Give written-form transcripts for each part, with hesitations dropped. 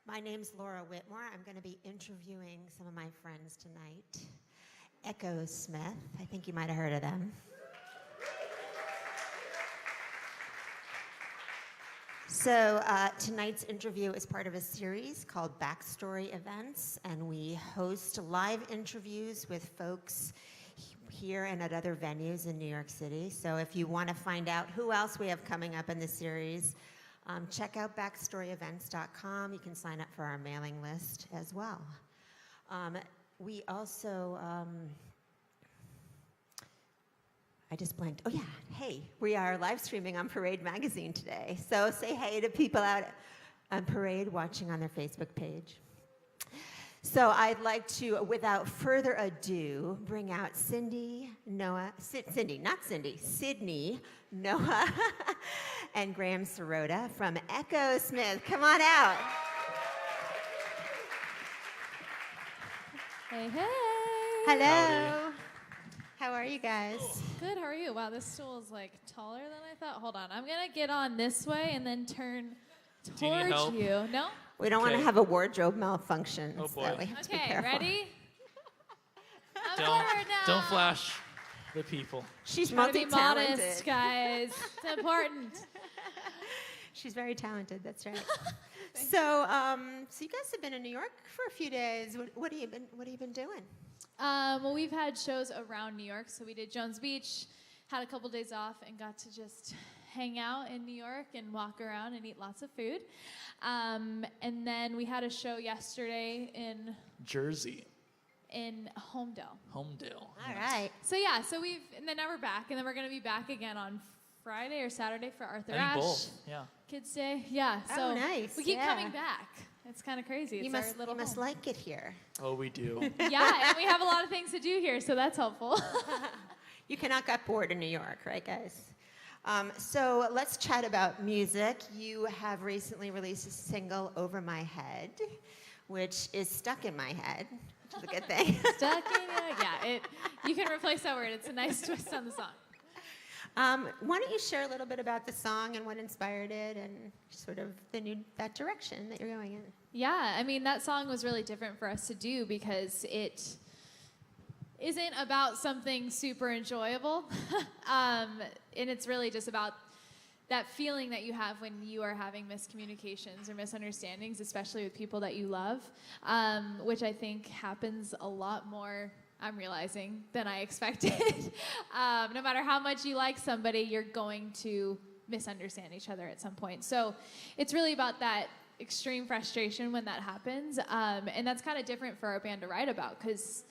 My name's Laura Whitmore. I'm going to be interviewing some of my friends tonight. Echosmith, I think you might have heard of them. So tonight's interview is part of a series called Backstory Events, and we host live interviews with folks here and at other venues in New York City. So if you want to find out who else we have coming up in the series, check out backstoryevents.com. You can sign up for our mailing list as well. We also, I just blanked. Oh yeah, hey, we are live streaming on Parade Magazine today. So say hey to people out on Parade watching on their Facebook page. So I'd like to, without further ado, bring out Sydney, Noah, and Graham Sirota from Echosmith. Come on out. Hey, hey. Hello. Howdy. How are you guys? Good, how are you? Wow, this stool is like taller than I thought. Hold on, I'm gonna get on this way and then turn towards you. No? We don't want to have a wardrobe malfunction. Oh, so boy. we have to be Okay, careful. ready? I'm Don't forward now. don't flash the people. She's Try to be multi-talented. modest, guys. It's important. She's very talented. That's right. So, so you guys have been in New York for a few days. What have you been doing? Well, we've had shows around New York. So we did Jones Beach, had a couple days off, and got to just hang out in New York and walk around and eat lots of food. And then we had a show yesterday in Jersey, Homedale. Homedale. All right. So yeah, and then now we're back, and then we're gonna be back again on Friday or Saturday for Arthur I think Ashe both. Yeah. Kids Day. Yeah. So Oh, nice. we keep Yeah. coming back. It's kind of crazy. It's You our must little home. like it here. Oh, we do. Yeah, and we have a lot of things to do here, so that's helpful. You cannot get bored in New York, right, guys? So let's chat about music. You have recently released a single, Over My Head, which is stuck in my head, which is a good thing. Stuck in ya. Yeah. You can replace that word. It's a nice twist on the song. Why don't you share a little bit about the song and what inspired it and sort of that direction that you're going in? Yeah, I mean, that song was really different for us to do because it isn't about something super enjoyable. And it's really just about that feeling that you have when you are having miscommunications or misunderstandings, especially with people that you love, which I think happens a lot more, I'm realizing, than I expected. No matter how much you like somebody, you're going to misunderstand each other at some point. So it's really about that extreme frustration when that happens. And that's kind of different for our band to write about because,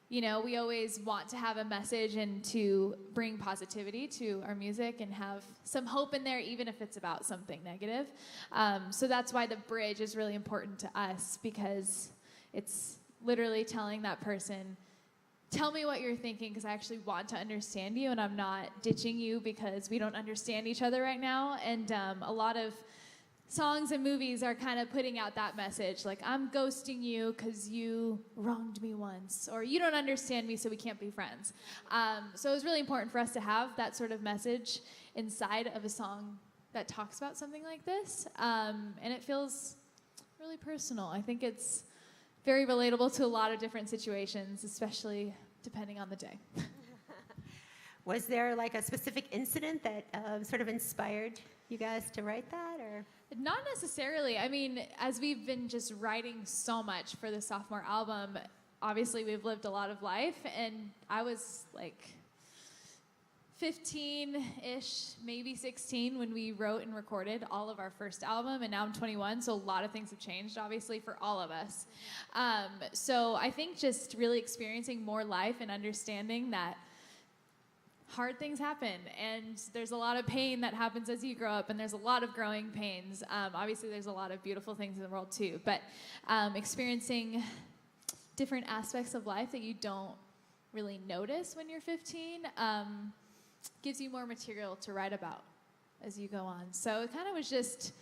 you know, we always want to have a message and to bring positivity to our music and have some hope in there, even if it's about something negative. So that's why the bridge is really important to us because it's literally telling that person, tell me what you're thinking because I actually want to understand you and I'm not ditching you because we don't understand each other right now. And a lot of songs and movies are kind of putting out that message, like I'm ghosting you because you wronged me once, or you don't understand me so we can't be friends. So it was really important for us to have that sort of message inside of a song that talks about something like this. And it feels really personal. I think it's very relatable to a lot of different situations, especially depending on the day. Was there like a specific incident that sort of inspired you guys to write that, or? Not necessarily. I mean, as we've been just writing so much for the sophomore album, obviously we've lived a lot of life, and I was like 15-ish, maybe 16 when we wrote and recorded all of our first album, and now I'm 21, so a lot of things have changed, obviously, for all of us. So I think just really experiencing more life and understanding that hard things happen, and there's a lot of pain that happens as you grow up, and there's a lot of growing pains. Obviously, there's a lot of beautiful things in the world, too, but experiencing different aspects of life that you don't really notice when you're 15 gives you more material to write about as you go on. So it kind of was just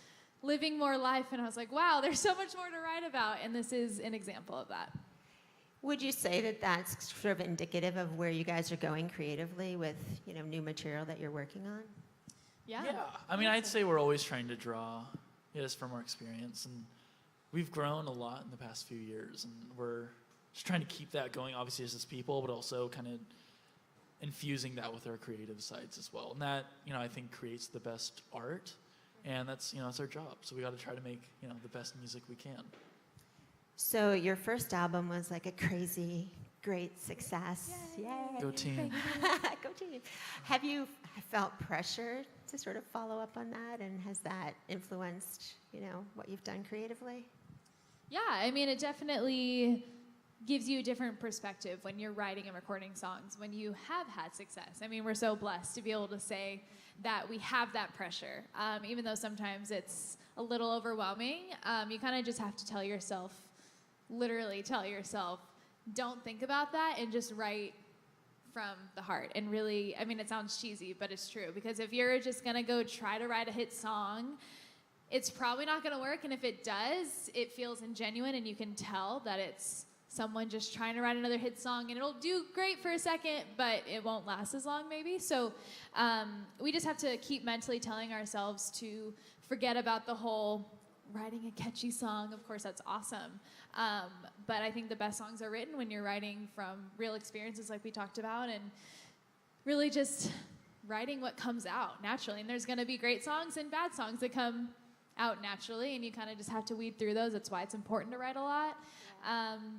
living more life, and I was like, wow, there's so much more to write about, and this is an example of that. Would you say that that's sort of indicative of where you guys are going creatively with, you know, new material that you're working on? Yeah. I mean, I'd say we're always trying to draw, just from our experience, and we've grown a lot in the past few years, and we're just trying to keep that going, obviously as people, but also kind of infusing that with our creative sides as well. And that, I think creates the best art, and that's, that's our job. So we got to try to make, the best music we can. So your first album was like a crazy, great success. Yay. Go team. Go team. Have you felt pressure to sort of follow up on that, and has that influenced, what you've done creatively? Yeah, I mean, it definitely gives you a different perspective when you're writing and recording songs, when you have had success. I mean, we're so blessed to be able to say that we have that pressure. Even though sometimes it's a little overwhelming, you kind of just have to literally tell yourself, don't think about that and just write from the heart. And really, I mean, it sounds cheesy, but it's true. Because if you're just gonna go try to write a hit song, it's probably not gonna work. And if it does, it feels ingenuine, and you can tell that it's someone just trying to write another hit song, and it'll do great for a second, but it won't last as long maybe. So we just have to keep mentally telling ourselves to forget about the whole writing a catchy song. Of course, that's awesome. But I think the best songs are written when you're writing from real experiences like we talked about, and really just writing what comes out naturally. And there's gonna be great songs and bad songs that come out naturally, and you kind of just have to weed through those. That's why it's important to write a lot.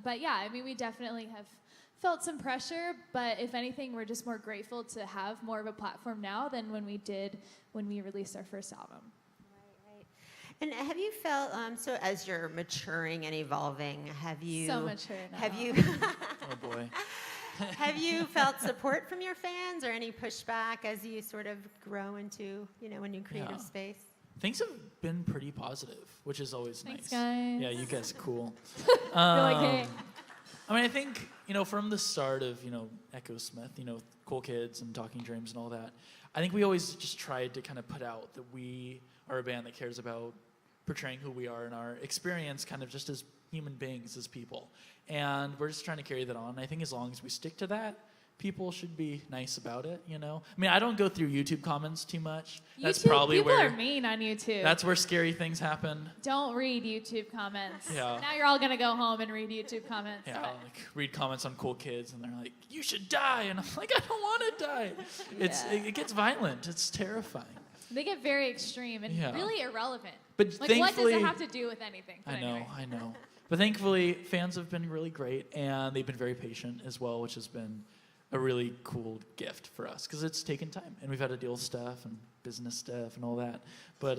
But yeah, I mean, we definitely have felt some pressure, but if anything, we're just more grateful to have more of a platform now than when we released our first album. Right. And have you felt, so as you're maturing and evolving, have you... So mature now. Have you... Oh, boy. Have you felt support from your fans, or any pushback as you sort of grow into, a new creative space? Things have been pretty positive, which is always Thanks, nice. guys. Yeah, you guys are cool. You're like, hey. I mean, I think, from the start of, Echosmith, Cool Kids and Talking Dreams and all that, I think we always just tried to kind of put out that we are a band that cares about portraying who we are and our experience kind of just as human beings, as people. And we're just trying to carry that on. I think as long as we stick to that, people should be nice about it, I mean, I don't go through YouTube comments too much. That's probably people where... are mean on YouTube. That's where scary things happen. Don't read YouTube comments. Yeah. Now you're all going to go home and read YouTube comments. Yeah, read comments on Cool Kids, and they're like, you should die. And I'm like, I don't want to die. It gets violent. It's terrifying. They get very extreme and really irrelevant. But what thankfully... does it have to do with anything? I know. But thankfully, fans have been really great, and they've been very patient as well, which has been a really cool gift for us, because it's taken time, and we've had to deal with stuff and business stuff and all that. But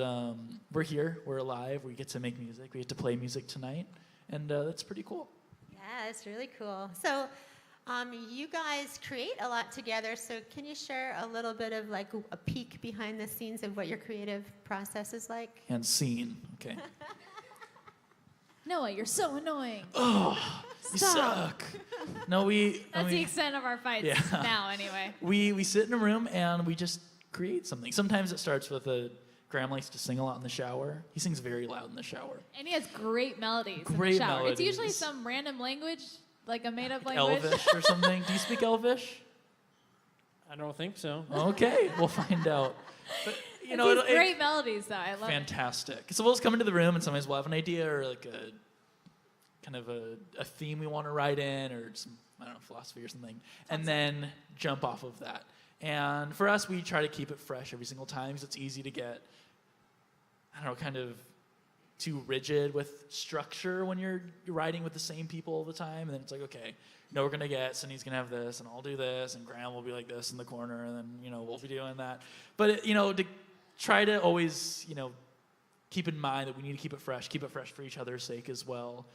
we're here, we're alive, we get to make music, we get to play music tonight, and that's pretty cool. Yeah, it's really cool. So you guys create a lot together, so can you share a little bit of like a peek behind the scenes of what your creative process is like? And scene, okay. Noah, you're so annoying. Oh, you suck. No, That's the extent of our fights now, anyway. We sit in a room and we just create something. Sometimes it starts with Graham likes to sing a lot in the shower. He sings very loud in the shower. And he has great melodies in Great the shower. melodies. It's usually some random language, like a made-up language. Elvish or something. Do you speak Elvish? I don't think so. Okay, we'll find out. But, it's great melodies, though. I love it. Fantastic. So we'll just come into the room, and sometimes we'll have an idea or like a kind of a theme we want to write in, or some, I don't know, philosophy or something, and then jump off of that. And for us, we try to keep it fresh every single time, because it's easy to get, I don't know, kind of too rigid with structure when you're writing with the same people all the time. And then it's like, okay, we're going to get, Sunny's going to have this, and I'll do this, and Graham will be like this in the corner, and then, we'll be doing that. But, to try to always, keep in mind that we need to keep it fresh for each other's sake as well.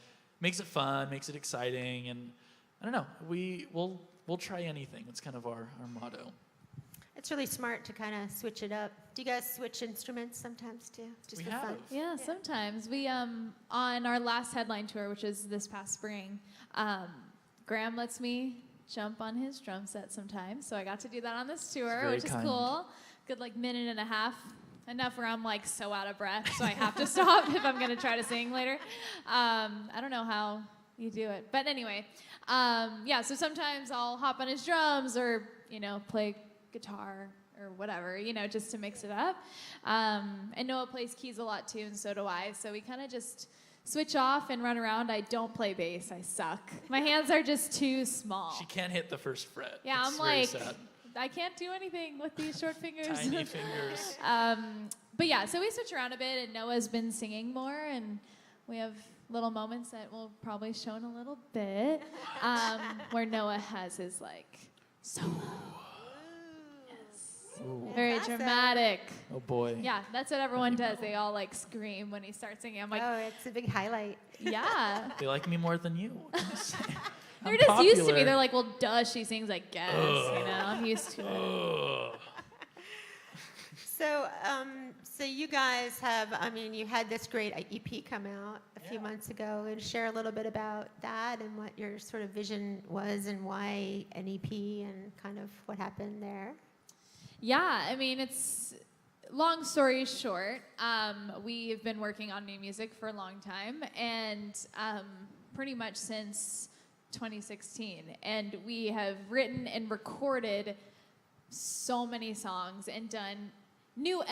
Makes it fun, makes it exciting, and I don't know, we'll try anything. That's kind of our motto. It's really smart to kind of switch it up. Do you guys switch instruments sometimes too? Just for fun? Yeah, sometimes. We, on our last headline tour, which is this past spring, Graham lets me jump on his drum set sometimes, so I got to do that on this tour, which is cool. Good minute and a half. Enough where I'm so out of breath, so I have to stop if I'm going to try to sing later. I don't know how you do it. But anyway, so sometimes I'll hop on his drums or, play guitar or whatever, just to mix it up. And Noah plays keys a lot too, and so do I. So we kind of just switch off and run around, I don't play bass. I suck. My hands are just too small. She can't hit the first fret. Yeah, It's I'm very like, sad. I can't do anything with these short fingers. Tiny fingers. But yeah, so we switch around a bit, and Noah's been singing more, and we have little moments that we'll probably show in a little bit, where Noah has his like solo. Yes. Ooh. Very Awesome. dramatic. Oh boy. Yeah, that's what everyone does. They all like scream when he starts singing. I'm like, Oh, it's a big highlight. yeah. They like me more than you. What can I say? They're I'm just used to me. popular. They're like, well, duh, she sings, I guess. You know, I'm used to it. Ugh. So you guys have, I mean, you had this great EP come out a few months ago, and share a little bit about that and what your sort of vision was and why an EP and kind of what happened there. Yeah, I mean, it's long story short. We've been working on new music for a long time, and pretty much since 2016. And we have written and recorded so many songs and done new